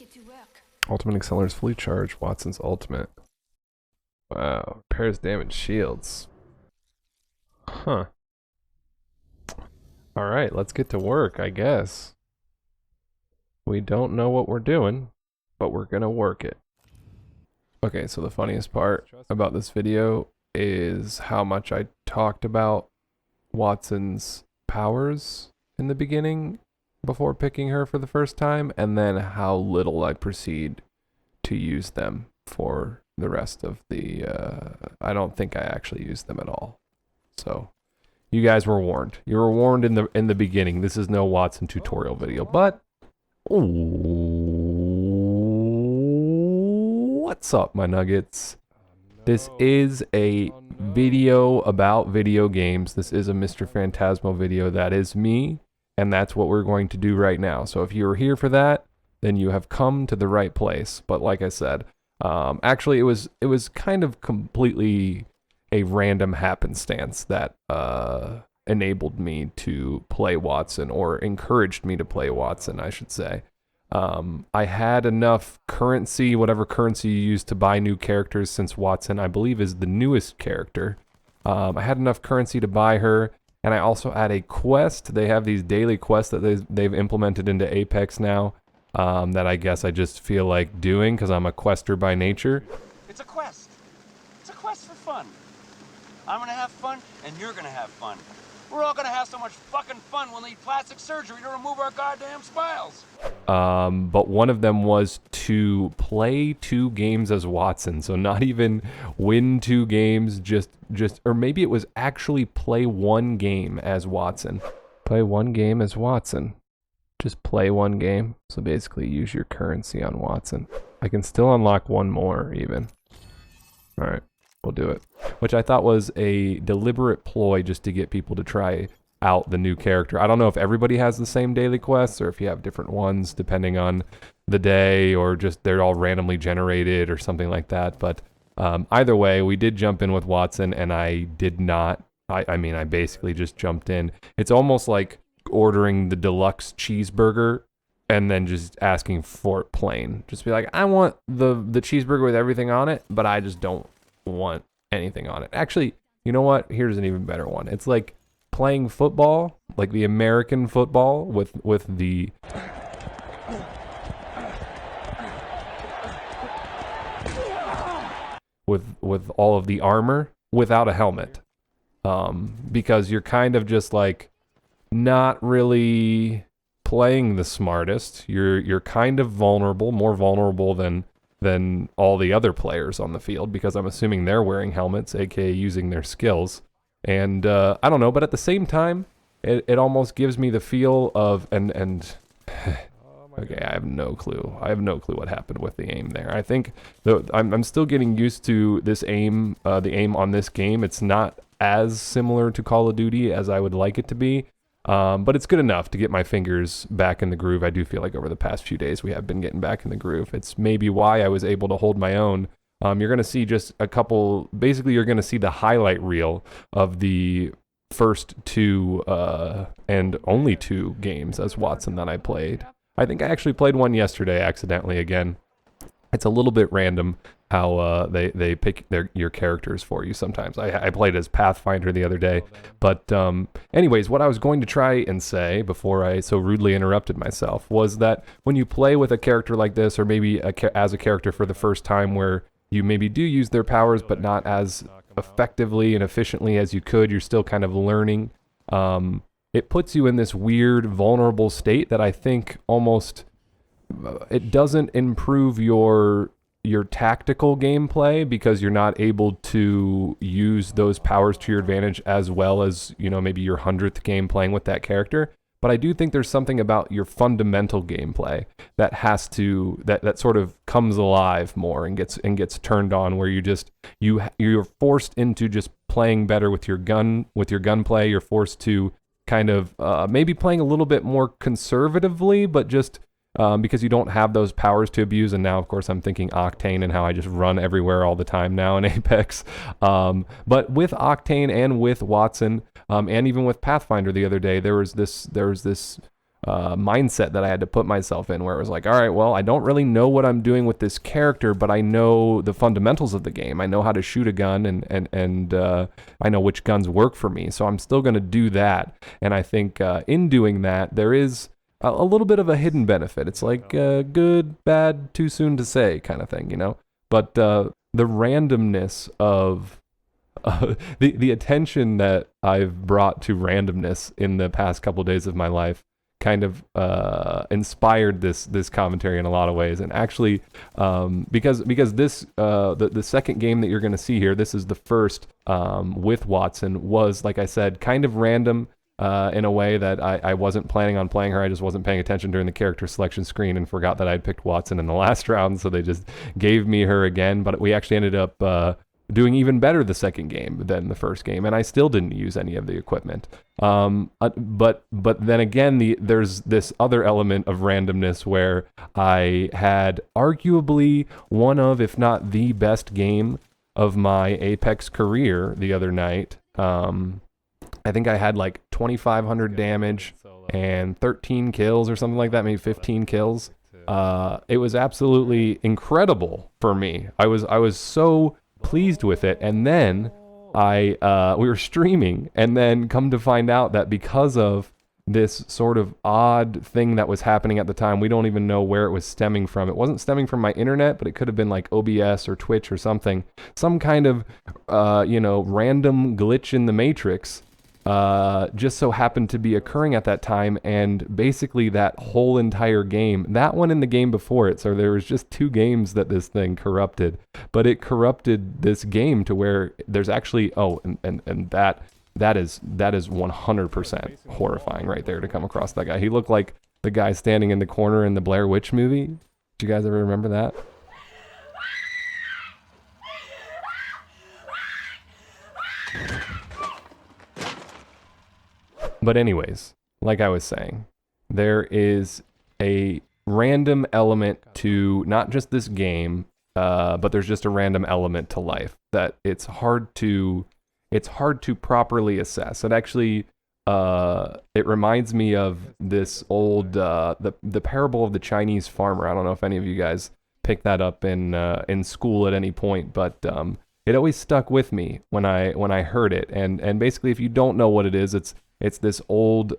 get to work. Ultimate Accelerator's fully charged. Watson's ultimate. Wow. Repairs damage shields. Huh. Alright, let's get to work, I guess. We don't know what we're doing, but we're gonna work it. Okay, so the funniest part about this video is how much I talked about Watson's powers in the beginning before picking her for the first time, and then how little I proceed to use them for the rest of the, I don't think I actually used them at all. So, you guys were warned. You were warned in the beginning. This is no Watson tutorial video, but what's up, my nuggets? This is a video about video games. This is a MisterFantasmo video. That is me, and that's what we're going to do right now. So if you're here for that, then you have come to the right place. But like I said, actually it was kind of completely a random happenstance that enabled me to play Watson, or encouraged me to play Watson, I should say. I had enough currency, whatever currency you use to buy new characters, since Watson, I believe, is the newest character. I had enough currency to buy her, and I also had a quest. They have these daily quests that they've implemented into Apex now, that I guess I just feel like doing because I'm a quester by nature. It's a quest. It's a quest for fun. I'm gonna have fun, and you're gonna have fun. We're all gonna have so much fucking fun we'll need plastic surgery to remove our goddamn smiles. But one of them was to play 2 games as Watson. So not even win 2 games, just, or maybe it was actually play 1 game as Watson. Play 1 game as Watson. Just play 1 game. So basically use your currency on Watson. I can still unlock 1 more even. All right, we'll do it. Which I thought was a deliberate ploy just to get people to try out the new character. I don't know if everybody has the same daily quests or if you have different ones depending on the day, or just they're all randomly generated or something like that. But either way, we did jump in with Watson, and I did not, I mean, I basically just jumped in. It's almost like ordering the deluxe cheeseburger and then just asking for it plain. Just be like, I want the cheeseburger with everything on it, but I just don't want anything on it. Actually, you know what? Here's an even better one. It's like playing football, like the American football with the with all of the armor without a helmet. Because you're kind of just like not really playing the smartest. You're kind of vulnerable, more vulnerable than all the other players on the field, because I'm assuming they're wearing helmets, aka using their skills. And I don't know, but at the same time, it almost gives me the feel of and okay, I have no clue. I have no clue what happened with the aim there. I think I'm still getting used to this aim, the aim on this game. It's not as similar to Call of Duty as I would like it to be. But it's good enough to get my fingers back in the groove. I do feel like over the past few days we have been getting back in the groove. It's maybe why I was able to hold my own. You're going to see just a couple, basically you're going to see the highlight reel of the first 2 and only 2 games as Watson that I played. I think I actually played one yesterday accidentally again. It's a little bit random how they pick your characters for you sometimes. I played as Pathfinder the other day. But anyways, what I was going to try and say before I so rudely interrupted myself was that when you play with a character like this, or maybe as a character for the first time, where you maybe do use their powers but not as effectively and efficiently as you could, you're still kind of learning. It puts you in this weird, vulnerable state that I think almost it doesn't improve your tactical gameplay, because you're not able to use those powers to your advantage as well as, you know, maybe your 100th game playing with that character. But I do think there's something about your fundamental gameplay that has to that sort of comes alive more and gets turned on, where you're forced into just playing better with your gunplay. You're forced to kind of maybe playing a little bit more conservatively, but just because you don't have those powers to abuse. And now, of course, I'm thinking Octane and how I just run everywhere all the time now in Apex. But with Octane and with Watson, and even with Pathfinder the other day, there was this mindset that I had to put myself in, where it was like, all right, well, I don't really know what I'm doing with this character, but I know the fundamentals of the game. I know how to shoot a gun, and I know which guns work for me. So I'm still going to do that. And I think in doing that, there is a little bit of a hidden benefit. It's like good, bad, too soon to say kind of thing, you know? But the randomness of the attention that I've brought to randomness in the past couple days of my life kind of inspired this commentary in a lot of ways. And actually, because this the second game that you're going to see here, this is the first with Watson, was, like I said, kind of random in a way that I wasn't planning on playing her. I just wasn't paying attention during the character selection screen and forgot that I'd picked Watson in the last round, so they just gave me her again. But we actually ended up doing even better the second game than the first game, and I still didn't use any of the equipment. But then again, there's this other element of randomness where I had arguably one of, if not the best game of my Apex career the other night. I think I had like 2,500 damage and 13 kills or something like that, maybe 15 kills. It was absolutely incredible for me. I was so pleased with it. And then we were streaming, and then come to find out that because of this sort of odd thing that was happening at the time, we don't even know where it was stemming from. It wasn't stemming from my internet, but it could have been like OBS or Twitch or something. Some kind of, random glitch in the matrix just so happened to be occurring at that time, and basically that whole entire game, that one and the game before it, so there was just 2 games that this thing corrupted, but it corrupted this game to where there's actually, and that is 100% horrifying right there to come across that guy. He looked like the guy standing in the corner in the Blair Witch movie. Did you guys ever remember that? But anyways, like I was saying, there is a random element to not just this game, but there's just a random element to life that it's hard to properly assess. It actually, it reminds me of this old, the parable of the Chinese farmer. I don't know if any of you guys picked that up in school at any point, but it always stuck with me when I heard it. And basically, if you don't know what it is, it's this old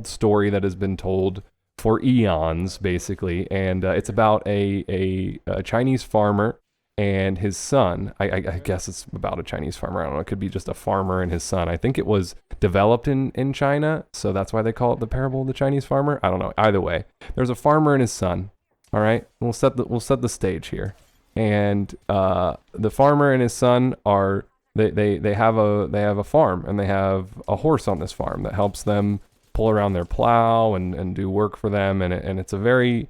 story that has been told for eons, basically, and it's about a Chinese farmer and his son. I guess it's about a Chinese farmer. I don't know. It could be just a farmer and his son. I think it was developed in China, so that's why they call it the parable of the Chinese farmer. I don't know. Either way, there's a farmer and his son. All right, we'll set the stage here, and the farmer and his son are. They have a farm, and they have a horse on this farm that helps them pull around their plow and do work for them, and it's a very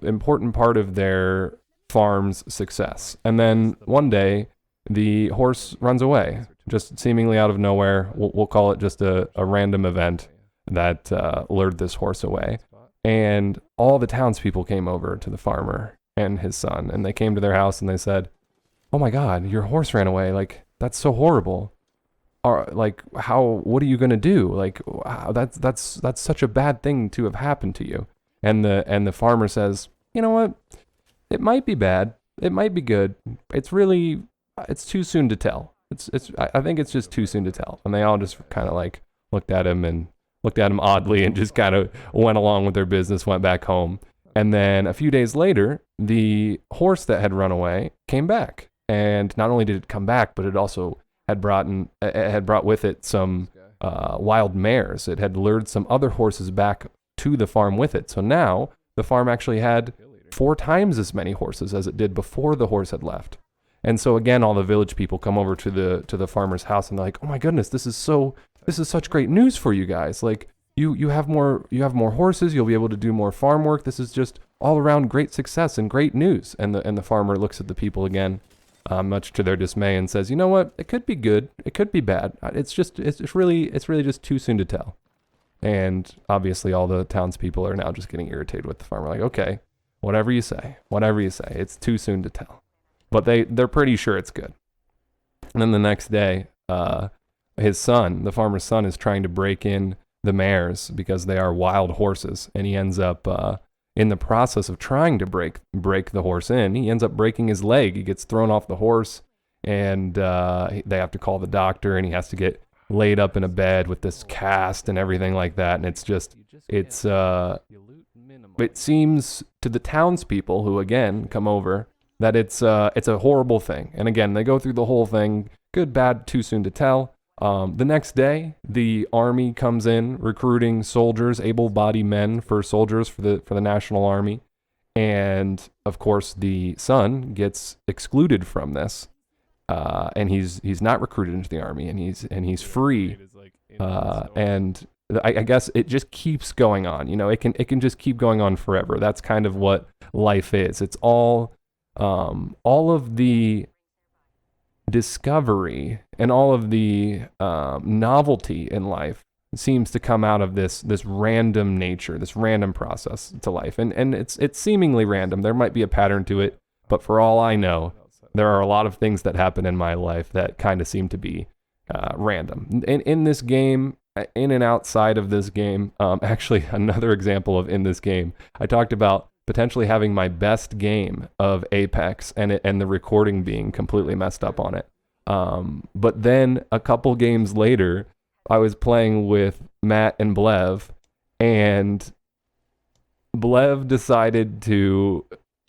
important part of their farm's success. And then one day, the horse runs away, just seemingly out of nowhere. We'll call it just a random event that lured this horse away. And all the townspeople came over to the farmer and his son, and they came to their house and they said, "Oh my God, your horse ran away! Like, that's so horrible. What are you gonna do? Like, wow, that's such a bad thing to have happened to you." And the farmer says, "You know what? It might be bad. It might be good. It's too soon to tell. I think it's just too soon to tell." And they all just kind of like looked at him oddly and just kind of went along with their business, went back home. And then a few days later, the horse that had run away came back. And not only did it come back, but it also had brought with it some wild mares. It had lured some other horses back to the farm with it. So now the farm actually had 4 times as many horses as it did before the horse had left. And so again, all the village people come over to the farmer's house, and they're like, "Oh my goodness, this is such great news for you guys. Like, you have more horses. You'll be able to do more farm work. This is just all around great success and great news." And the farmer looks at the people again, much to their dismay, and says, "You know what? It could be good. It could be bad. It's really just too soon to tell." And obviously, all the townspeople are now just getting irritated with the farmer. Like, "Okay, whatever you say. It's too soon to tell." But they're pretty sure it's good. And then the next day, the farmer's son, is trying to break in the mares because they are wild horses, and he ends up in the process of trying to break the horse in, he ends up breaking his leg. He gets thrown off the horse, and they have to call the doctor, and he has to get laid up in a bed with this cast and everything like that. And it's just, it seems to the townspeople who again come over that it's a horrible thing. And again, they go through the whole thing, good, bad, too soon to tell. The next day, the army comes in recruiting soldiers, able-bodied men for soldiers for the national army, and of course the son gets excluded from this, and he's not recruited into the army, and he's free, and I guess it just keeps going on. It can just keep going on forever. That's kind of what life is. It's all of the discovery and all of the novelty in life seems to come out of this random nature, this random process to life. And it's seemingly random. There might be a pattern to it, but for all I know, there are a lot of things that happen in my life that kind of seem to be random. In this game, in and outside of this game, actually another example of in this game, I talked about potentially having my best game of Apex and the recording being completely messed up on it. But then a couple games later, I was playing with Matt and Blev, and Blev decided to,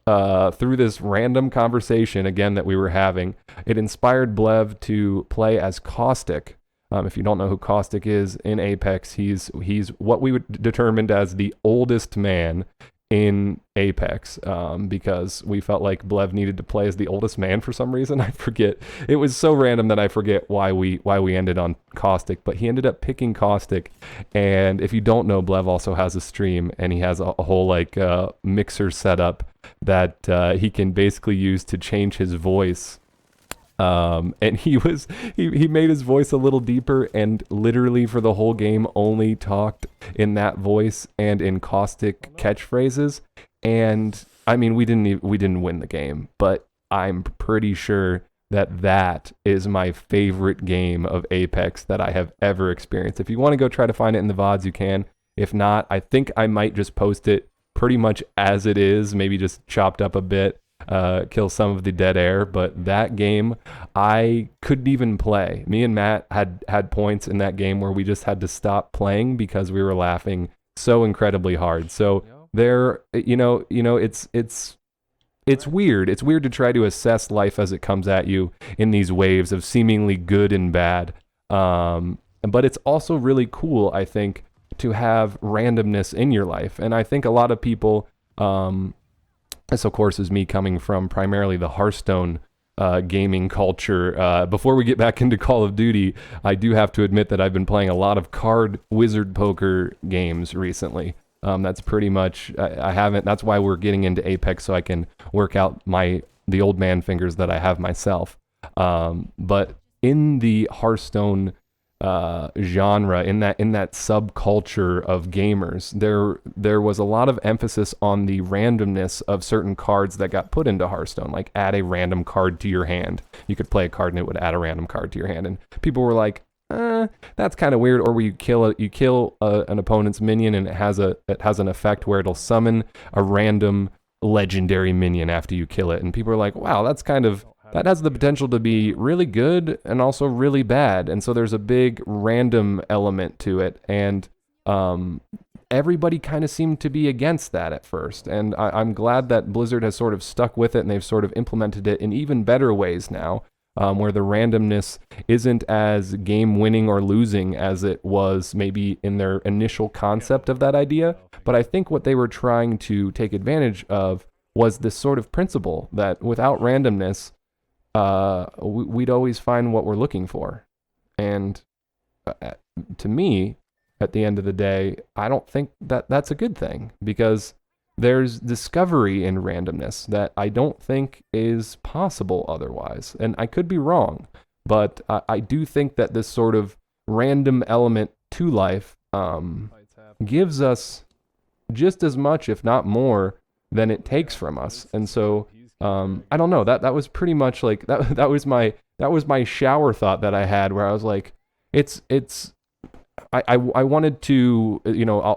through this random conversation again that we were having, it inspired Blev to play as Caustic. If you don't know who Caustic is in Apex, he's what we would determined as the oldest man in Apex, because we felt like Blev needed to play as the oldest man for some reason. I forget. It was so random that I forget why we ended on Caustic, but he ended up picking Caustic. And if you don't know, Blev also has a stream, and he has a whole mixer setup that he can basically use to change his voice. And he made his voice a little deeper, and literally for the whole game only talked in that voice and in Caustic catchphrases. And I mean, we didn't win the game, but I'm pretty sure that is my favorite game of Apex that I have ever experienced. If you want to go try to find it in the VODs, you can. If not, I think I might just post it pretty much as it is, maybe just chopped up a bit. Kill some of the dead air, but that game I couldn't even play. Me and Matt had points in that game where we just had to stop playing because we were laughing so incredibly hard. So there, it's weird. It's weird to try to assess life as it comes at you in these waves of seemingly good and bad. But it's also really cool, I think, to have randomness in your life. And I think a lot of people, this, of course, is me coming from primarily the Hearthstone gaming culture. Before we get back into Call of Duty, I do have to admit that I've been playing a lot of card wizard poker games recently. That's pretty much, I haven't, that's why we're getting into Apex, so I can work out the old man fingers that I have myself. But in the Hearthstone genre, in that subculture of gamers, there was a lot of emphasis on the randomness of certain cards that got put into Hearthstone, like add a random card to your hand. You could play a card and it would add a random card to your hand, and people were like, that's kind of weird. Or where you kill an opponent's minion and it has an effect where it'll summon a random legendary minion after you kill it, and people are like, wow, that has the potential to be really good and also really bad. And so there's a big random element to it. And everybody kind of seemed to be against that at first. And I'm glad that Blizzard has sort of stuck with it, and they've sort of implemented it in even better ways now, where the randomness isn't as game winning or losing as it was maybe in their initial concept of that idea. But I think what they were trying to take advantage of was this sort of principle that without randomness, we'd always find what we're looking for. And to me, at the end of the day, I don't think that that's a good thing, because there's discovery in randomness that I don't think is possible otherwise. And I could be wrong, but I do think that this sort of random element to life gives us just as much, if not more, than it takes from us. And so I don't know, that was pretty much like that was my shower thought that I had, where I was like, it's I wanted to,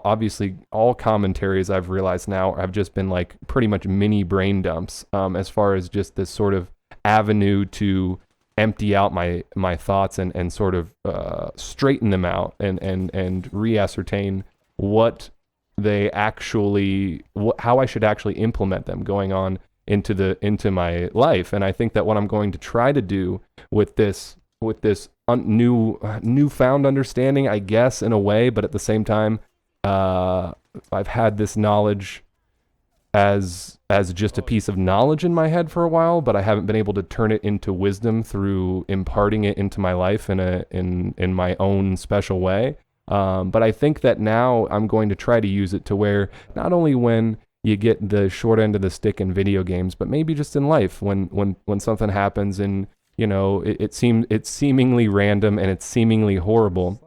obviously all commentaries I've realized now have just been like pretty much mini brain dumps, as far as just this sort of avenue to empty out my thoughts and sort of straighten them out and re-ascertain what they actually, how I should actually implement them going on into my life. And I think that what I'm going to try to do with this newfound understanding, I guess, in a way, but at the same time, I've had this knowledge as just a piece of knowledge in my head for a while, but I haven't been able to turn it into wisdom through imparting it into my life in my own special way. But I think that now I'm going to try to use it to where not only when you get the short end of the stick in video games, but maybe just in life when something happens and it's seemingly random and it's seemingly horrible.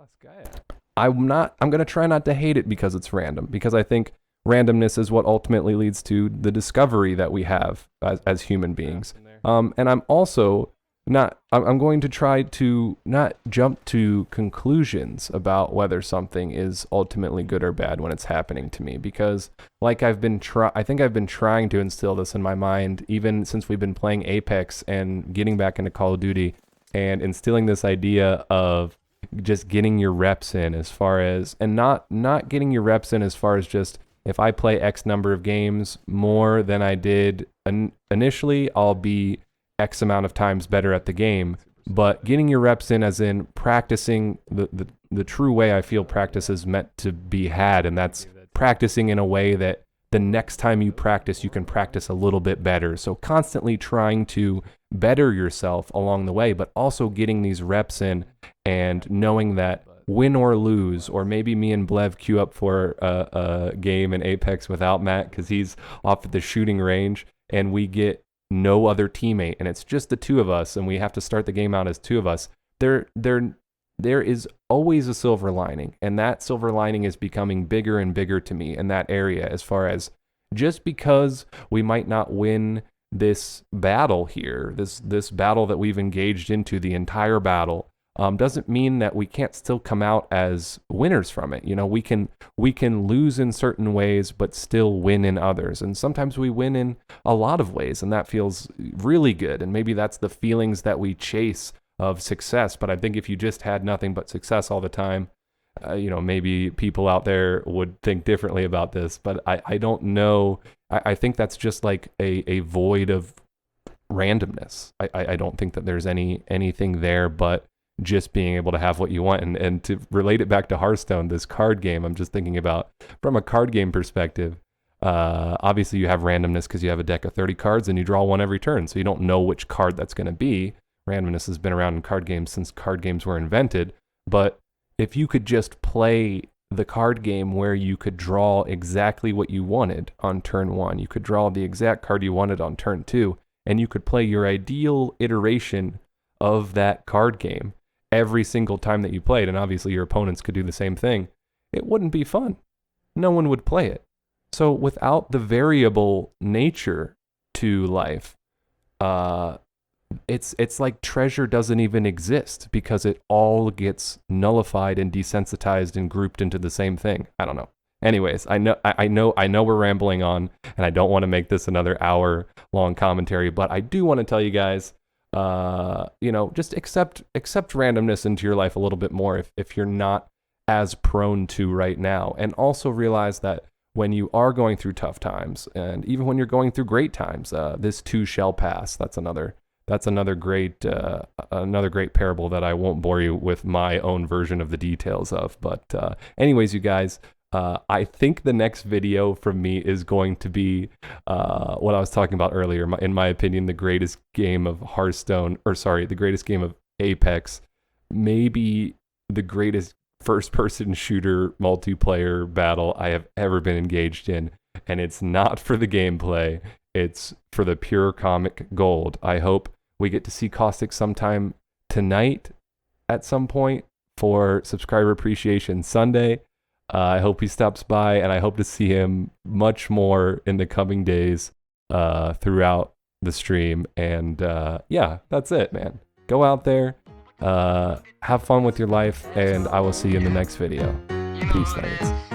I'm going to try not to hate it because it's random, because I think randomness is what ultimately leads to the discovery that we have as human beings. And I'm also I'm going to try to not jump to conclusions about whether something is ultimately good or bad when it's happening to me, because like I think I've been trying to instill this in my mind even since we've been playing Apex and getting back into Call of Duty, and instilling this idea of just getting your reps in, as far as, and not getting your reps in as far as just, if I play X number of games more than I did initially, I'll be X amount of times better at the game. But getting your reps in as in practicing the true way I feel practice is meant to be had, and that's practicing in a way that the next time you practice, you can practice a little bit better. So constantly trying to better yourself along the way, but also getting these reps in and knowing that win or lose, or maybe me and Blev queue up for a game in Apex without Matt because he's off at the shooting range, and we get no other teammate, and it's just the two of us, and we have to start the game out as two of us. There is always a silver lining, and that silver lining is becoming bigger and bigger to me in that area, as far as just because we might not win this battle here, this battle that we've engaged into, the entire battle, doesn't mean that we can't still come out as winners from it. We can lose in certain ways, but still win in others. And sometimes we win in a lot of ways, and that feels really good. And maybe that's the feelings that we chase of success. But I think if you just had nothing but success all the time, maybe people out there would think differently about this. But I don't know. I think that's just like a void of randomness. I don't think that there's anything there but just being able to have what you want. And to relate it back to Hearthstone, this card game, I'm just thinking about from a card game perspective. Obviously you have randomness because you have a deck of 30 cards and you draw one every turn, so you don't know which card that's going to be. Randomness has been around in card games since card games were invented. But if you could just play the card game where you could draw exactly what you wanted on turn 1, you could draw the exact card you wanted on turn 2, and you could play your ideal iteration of that card game every single time that you played, and obviously your opponents could do the same thing, it wouldn't be fun. No one would play it. So without the variable nature to life, it's like treasure doesn't even exist, because it all gets nullified and desensitized and grouped into the same thing. I don't know. Anyways, I know we're rambling on, and I don't want to make this another hour-long commentary, but I do want to tell you guys, just accept randomness into your life a little bit more if you're not as prone to right now. And also realize that when you are going through tough times, and even when you're going through great times, this too shall pass. That's another great parable that I won't bore you with my own version of the details of. But anyways, you guys, I think the next video from me is going to be what I was talking about earlier. In my opinion, the greatest game of the greatest game of Apex, maybe the greatest first-person shooter multiplayer battle I have ever been engaged in. And it's not for the gameplay, it's for the pure comic gold. I hope we get to see Caustic sometime tonight at some point for Subscriber Appreciation Sunday. I hope he stops by, and I hope to see him much more in the coming days throughout the stream. And yeah, that's it, man. Go out there, Have fun with your life, and I will see you in the next video. Peace, thanks.